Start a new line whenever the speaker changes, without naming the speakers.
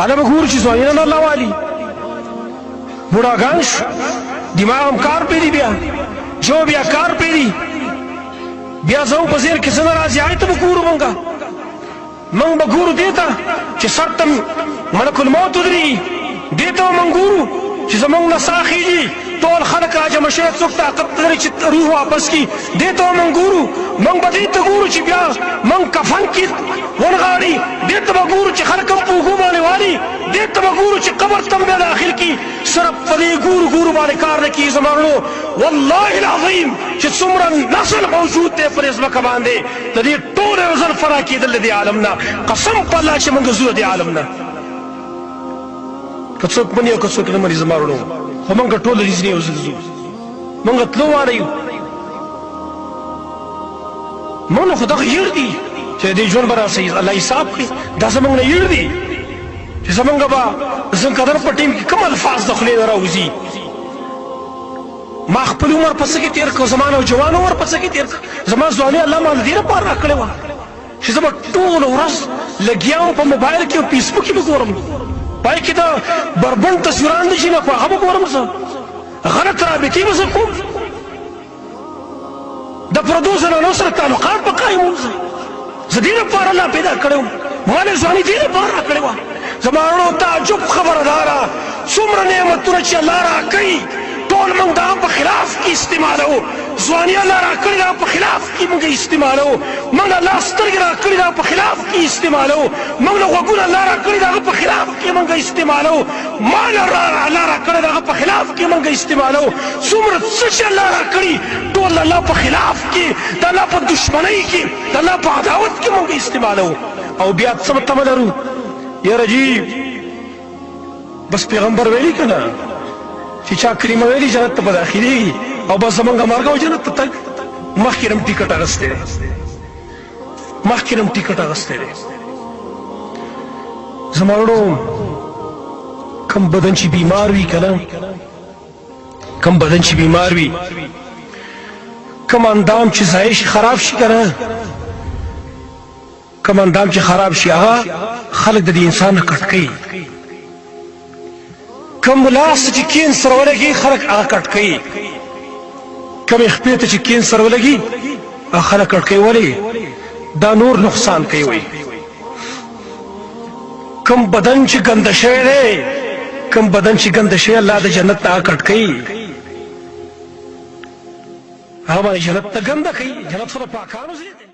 انا بګور چې ځوانان الله والی بوډاګان شو دماغ هم کار پیری بیا جو بیا کار پیری بیا زو په زیر کې څنګه راځي آیت بګورو من بګورو دیتا چې سرتم ملک الموت دري دیتا من ګورو چې زمونږ نه ساه خېږي ټول خلک راجمع شوي څوک طاقت لري چې روح واپس کړي دې ته موږ ګورو موږ به دې ته ګورو چې بیا موږ کفن کې ونغاړي دې ته به ګورو چې خلک هم په اوږو باندې والي دې ته به ګورو چې قبر ته هم بیا داخل کړي صرف په دې ګورو باندې کار نه کېږي زما وروڼو والله العظیم چې څومره نسل موجود دی په دې ځمکه باندې د دې ټول یو ځل فنا کېدل د دې عالم نه قسم په الله چې موږ ځو د دې عالم نه که څوک مني او که څوک نه مني زما وروڼو خو موږ ټول رښتینې یو ځل ځو موږ تلو واله یو موږ خو دغه یړ دي چې دې ژوند به راسي الله حساب کړي دا زموږ نه یړ دي چې زموږ به زموږ قدر په ټیم کې کوم الفاظ د خولې نه راوځي ما خپل عمر پس کې تیر کړ زما نو جوان عمر پس کې تیر زما ځواني الله ما دې لپاره راکړې وه چې زه به ټوله ورځ لګیا وم په موبایل کې او فیسبوک کې به ګورم پای کې د بربند تصویران دي چې نه خو هغه به ګورم زه غلط رابطې به زه کوم د پردو زنانو سره تعلقات به قایموم زه دې لپاره الله پیدا کړی وم ما نه ځواني دې لپاره راکړې وه زما وروڼو تعجب خبره دا ده څومره نعمتونه چې الله راکوي ټول موږ د هغه په خلاف کې استعمالوو ځواني الله راکړې ده په خلاف کې موږ استعمالوو موږ الله سترګې راکړې ده په خلاف کې استعمالوو موږ له غوږونه الله راکړې ده هغه په خلاف کې موږ استعمالوو مال الله راکړې ده هغه په خلاف کې موږ استعمالوو څومره څه چې الله راکړي ټول الله په خلاف کې د الله په دشمنۍ کې د الله په عداوت کې موږ استعمالوو او بیا څه تمه لرو یاره جی بس پیغمبر ویلي که نه چې چا کریمه ویلي جنت ته به داخلېږي او بس زمونږ مرګ او جنت ته تګ مخکې نه م ټیکټ اخیستی دی مخکې نه م ټیکټ اخیستی دی زما وروڼو کم بدن چې بیمار وي که نه کم بدن چې بیمار وي کم اندام چې ضایع شي خراب شي که نه کم اندام چې خراب شي هغه خلک د دې انسان نه کټ کوي کم لاس چې کینسر ولګي خلک هغه کټ کوي کم خپې ته چې کینسر ولګي هغه خلک کټ کوي ولې دا نور نقصان کوي وایي کم بدن چې ګنده شوی دی کم بدن چې ګنده شوی الله د جنت ته هغه کټ کوي هغه باندې جنت ته ګنده کوي جنت خو د پاکانو ځای دی